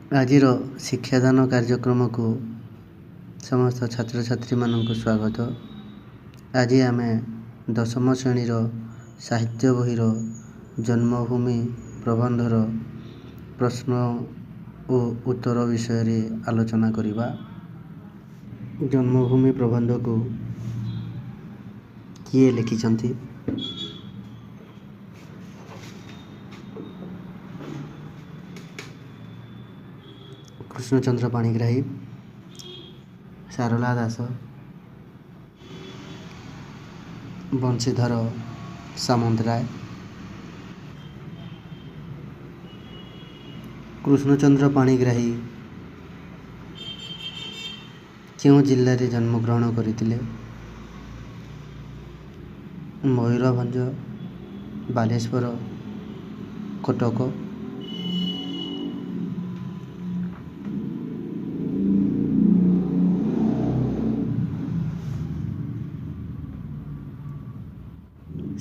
ଆଜିର ଶିକ୍ଷାଦାନ କାର୍ଯ୍ୟକ୍ରମକୁ ସମସ୍ତ ଛାତ୍ରଛାତ୍ରୀମାନଙ୍କୁ ସ୍ୱାଗତ। ଆଜି ଆମେ ଦଶମ ଶ୍ରେଣୀର ସାହିତ୍ୟ ବହିର ଜନ୍ମଭୂମି ପ୍ରବନ୍ଧର ପ୍ରଶ୍ନ ଓ ଉତ୍ତର ବିଷୟରେ ଆଲୋଚନା କରିବା। ଜନ୍ମଭୂମି ପ୍ରବନ୍ଧକୁ କିଏ ଲେଖିଛନ୍ତି? କୃଷ୍ଣଚନ୍ଦ୍ର ପାଣିଗ୍ରାହୀ, ସାରଳା ଦାସ, ବଂଶୀଧର ସାମନ୍ତରାୟ। କୃଷ୍ଣଚନ୍ଦ୍ର ପାଣିଗ୍ରାହୀ କେଉଁ ଜିଲ୍ଲାରେ ଜନ୍ମଗ୍ରହଣ କରିଥିଲେ? ମୟୂରଭଞ୍ଜ, ବାଲେଶ୍ୱର, କଟକ।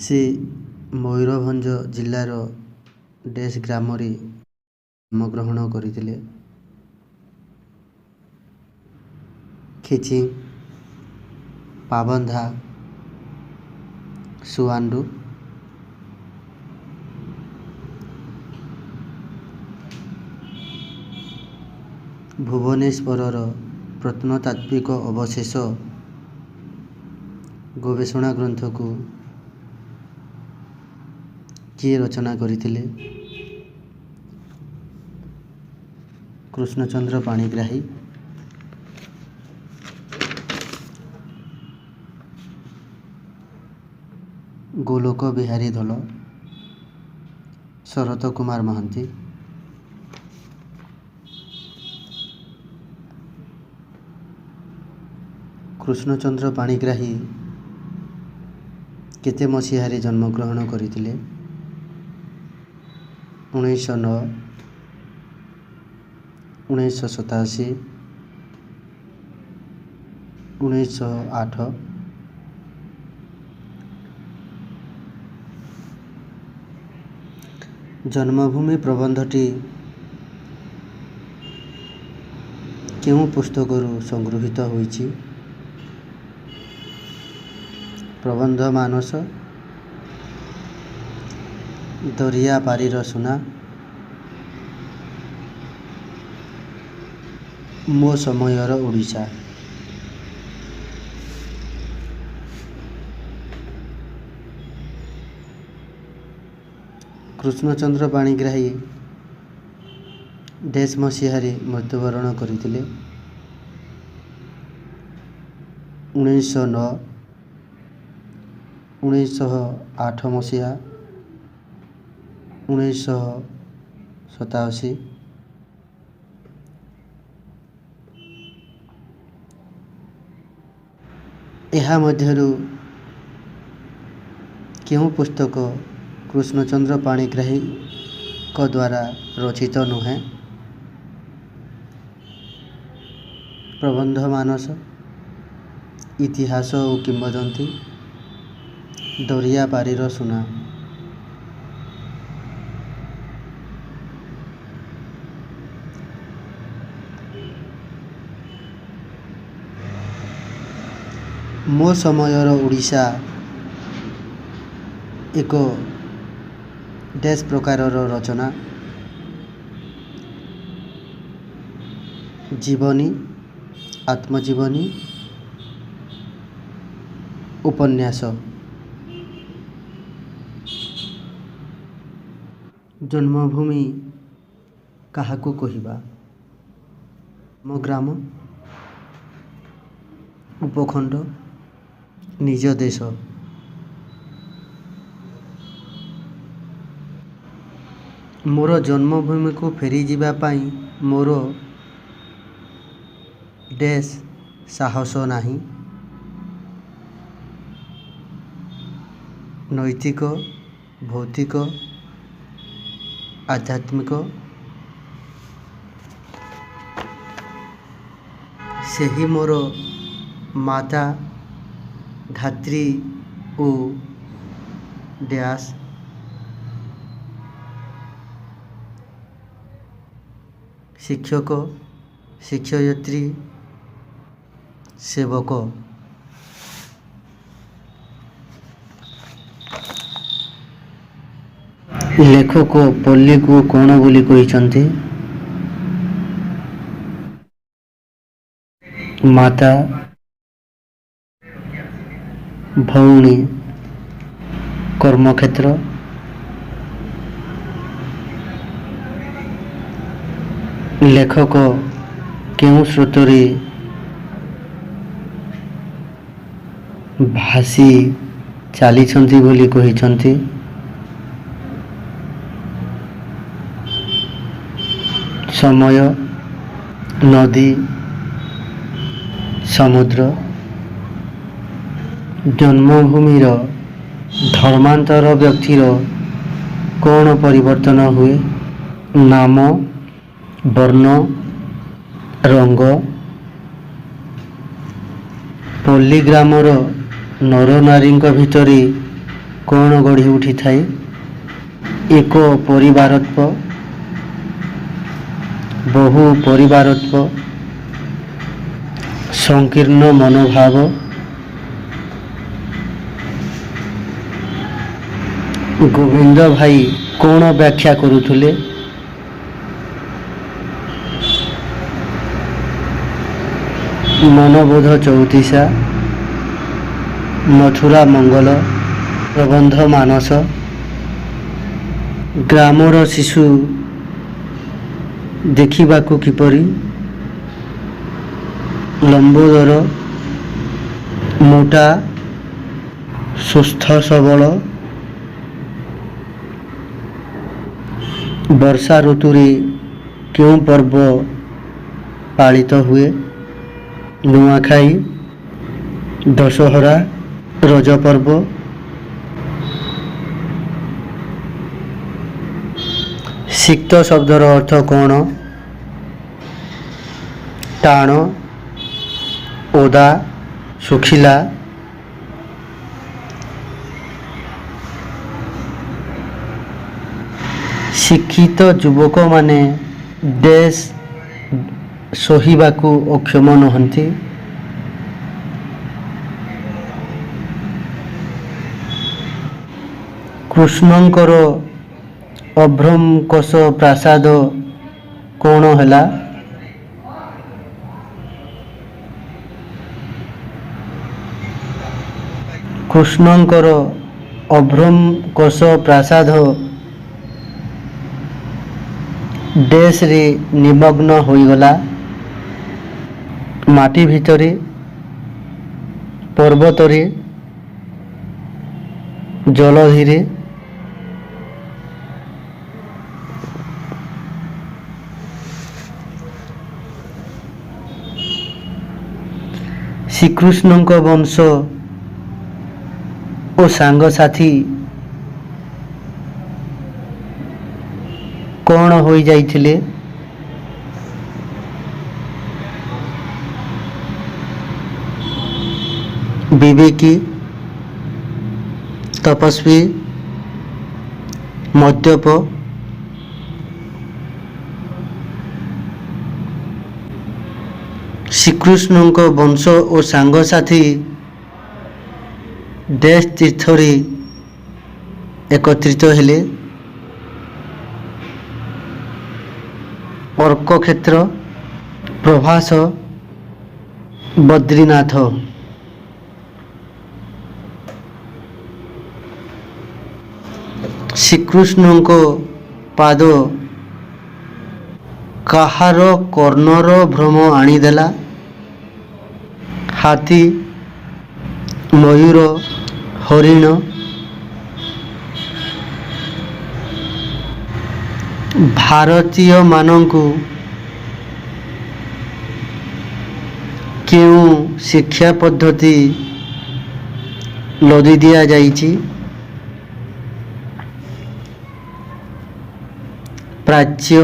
ସେ ମୟୂରଭଞ୍ଜ ଜିଲ୍ଲାର ଡେସ୍ ଗ୍ରାମରେ ଜନ୍ମଗ୍ରହଣ କରିଥିଲେ। ଖିଚିଂ, ପାବନ୍ଧା, ସୁଆଣ୍ଡୁ। ଭୁବନେଶ୍ୱରର ପ୍ରତ୍ନତାତ୍ତ୍ୱିକ ଅବଶେଷ ଗବେଷଣା ଗ୍ରନ୍ଥକୁ କିଏ ରଚନା କରିଥିଲେ? କୃଷ୍ଣଚନ୍ଦ୍ର ପାଣିଗ୍ରାହୀ। ଗୋଲୋକ ବିହାରୀ ଧଳ, ଶରତ କୁମାର ମହାନ୍ତି। କୃଷ୍ଣଚନ୍ଦ୍ର ପାଣିଗ୍ରାହୀ କେତେ ମସିହାରେ ଜନ୍ମଗ୍ରହଣ କରିଥିଲେ? 1909, 1987, 1908। ଜନ୍ମଭୂମି ପ୍ରବନ୍ଧଟି କେଉଁ ପୁସ୍ତକରୁ ସଂଗୃହୀତ ହୋଇଛି? ପ୍ରବନ୍ଧ ମାନସ, ଦରିଆ ପାରିର ସୁନା, ମୋ ସମୟର ଓଡ଼ିଶା। କୃଷ୍ଣଚନ୍ଦ୍ର ପାଣିଗ୍ରାହୀ ଡେସ୍ ମସିହାରେ ମୃତ୍ୟୁବରଣ କରିଥିଲେ? 1909, 1908 ମସିହା, 1987। ଏହା ମଧ୍ୟରୁ କେଉଁ ପୁସ୍ତକ କୃଷ୍ଣଚନ୍ଦ୍ର ପାଣିଗ୍ରାହୀଙ୍କ ଦ୍ୱାରା ରଚିତ ନୁହେଁ? ପ୍ରବନ୍ଧ ମାନସ, ଇତିହାସ ଓ କିମ୍ବଦନ୍ତୀ, ଦରିଆ ପାରିର ସୁନା। ମୋ ସମୟର ଓଡ଼ିଶା ଏକ ଡେସ୍ ପ୍ରକାରର ରଚନା। ଜୀବନୀ, ଆତ୍ମଜୀବନୀ, ଉପନ୍ୟାସ। ଜନ୍ମଭୂମି କାହାକୁ କହିବା? ଆମ ଗ୍ରାମ, ଉପଖଣ୍ଡ, ନିଜ ଦେଶ। ମୋର ଜନ୍ମଭୂମିକୁ ଫେରିଯିବା ପାଇଁ ମୋର ଡେସ୍ ସାହସ ନାହିଁ। ନୈତିକ, ଭୌତିକ, ଆଧ୍ୟାତ୍ମିକ। ସେହି ମୋର ମାତା, ଧାତ୍ରୀ ଓ ଡ୍ୟାସ୍ ଶିକ୍ଷକ, ଶିକ୍ଷୟିତ୍ରୀ, ସେବକ। ଲେଖକ ପଲ୍ଲୀକୁ କ'ଣ ବୋଲି କହିଛନ୍ତି? ମାତା, ଭଉଣୀ, କର୍ମକ୍ଷେତ୍ର। ଲେଖକ କେଉଁ ସ୍ରୋତରେ ଭାସି ଚାଲିଛନ୍ତି ବୋଲି କହିଛନ୍ତି? ସମୟ, ନଦୀ, ସମୁଦ୍ର। ଜନ୍ମଭୂମିର ଧର୍ମାନ୍ତର ବ୍ୟକ୍ତିର କ'ଣ ପରିବର୍ତ୍ତନ ହୁଏ? ନାମ, ବର୍ଣ୍ଣ, ରଙ୍ଗ। ପଲ୍ଲୀ ଗ୍ରାମର ନରନାରୀଙ୍କ ଭିତରେ କ'ଣ ଗଢ଼ି ଉଠିଥାଏ? ଏକ ପରିବାରତ୍ୱ, ବହୁ ପରିବାରତ୍ୱ, ସଂକୀର୍ଣ୍ଣ ମନୋଭାବ। ଗୋବିନ୍ଦ ଭାଇ କ'ଣ ବ୍ୟାଖ୍ୟା କରୁଥିଲେ? ମନବୋଧ ଚଉତିଶା, ମଥୁରା ମଙ୍ଗଳ, ପ୍ରବନ୍ଧ ମାନସ। ଗ୍ରାମର ଶିଶୁ ଦେଖିବାକୁ କିପରି? ଲମ୍ବୋଦର, ମୋଟା, ସୁସ୍ଥ ସବଳ। ବର୍ଷା ଋତୁରେ କେଉଁ ପର୍ବ ପାଳିତ ହୁଏ? ନୂଆଖାଇ, ଦଶହରା, ରଜ ପର୍ବ। ସିକ୍ତ ଶବ୍ଦର ଅର୍ଥ କ'ଣ? ଟାଣ, ଓଦା, ଶୁଖିଲା। ଶିକ୍ଷିତ ଯୁବକମାନେ ଡ୍ୟାସ୍ ସହିବାକୁ ଅକ୍ଷମ ନୁହନ୍ତି। କୃଷ୍ଣଙ୍କର ଅଭ୍ରଙ୍କଶ ପ୍ରାସାଦ କ'ଣ ହେଲା? କୃଷ୍ଣଙ୍କର ଅଭ୍ରଙ୍କଶ ପ୍ରାସାଦ ଡ୍ୟାସ୍ରେ ନିମଗ୍ନ ହୋଇଗଲା। ମାଟି ଭିତରେ, ପର୍ବତରେ, ଜଳଧିରେ। ଶ୍ରୀକୃଷ୍ଣଙ୍କ ବଂଶ ଓ ସାଙ୍ଗସାଥୀ କ'ଣ ହୋଇଯାଇଥିଲେ? ବିବେକୀ, ତପସ୍ୱୀ, ମଦ୍ୟପ। ଶ୍ରୀକୃଷ୍ଣଙ୍କ ବଂଶ ଓ ସାଙ୍ଗସାଥୀ ଡ୍ୟାସ୍ ତୀର୍ଥରେ ଏକତ୍ରିତ ହେଲେ। ଅର୍କକ୍ଷେତ୍ର, ପ୍ରଭାସ, ବଦ୍ରୀନାଥ। ଶ୍ରୀକୃଷ୍ଣଙ୍କ ପାଦ କାହାର କର୍ଣ୍ଣର ଭ୍ରମ ଆଣିଦେଲା? ହାତୀ, ମୟୂର, ହରିଣ। ଭାରତୀୟମାନଙ୍କୁ କେଉଁ ଶିକ୍ଷା ପଦ୍ଧତି ଲଦି ଦିଆଯାଇଛି? ପ୍ରାଚ୍ୟ,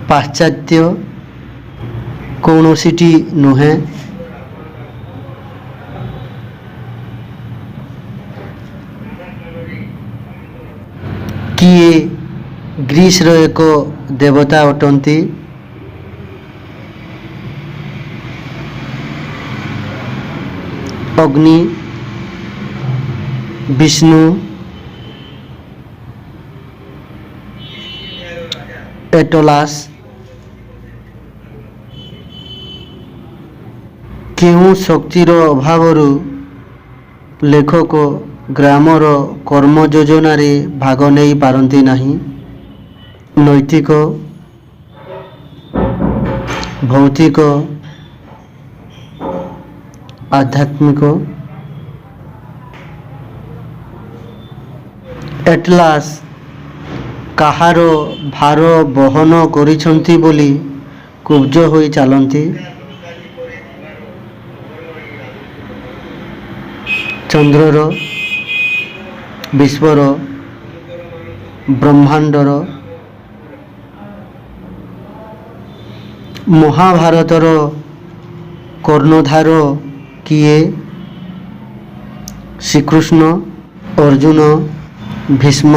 ପାଶ୍ଚାତ୍ୟ କୌଣସିଟି ନୁହେଁ। କିଏ ଗ୍ରୀସର ଏକ ଦେବତା ଅଟନ୍ତି। ଅଗ୍ନି, ବିଷ୍ଣୁ, ଏଟଲାସ୍। କେଉଁ ଶକ୍ତିର ଅଭାବରୁ ଲେଖକ ଗ୍ରାମର କର୍ମ ଯୋଜନାରେ ଭାଗ ନେଇ ପାରନ୍ତି ନାହିଁ? ନୈତିକ, ଭୌତିକ, ଆଧ୍ୟାତ୍ମିକ। ଏଟଲାସ୍ କାହାର ଭାର ବହନ କରିଛନ୍ତି ବୋଲି କୁବ୍ଜ ହୋଇ ଚାଲନ୍ତି? ଚନ୍ଦ୍ରର, ବିଶ୍ୱର, ବ୍ରହ୍ମାଣ୍ଡର। ମହାଭାରତର କର୍ଣ୍ଣଧାର କିଏ? ଶ୍ରୀକୃଷ୍ଣ, ଅର୍ଜୁନ, ଭୀଷ୍ମ।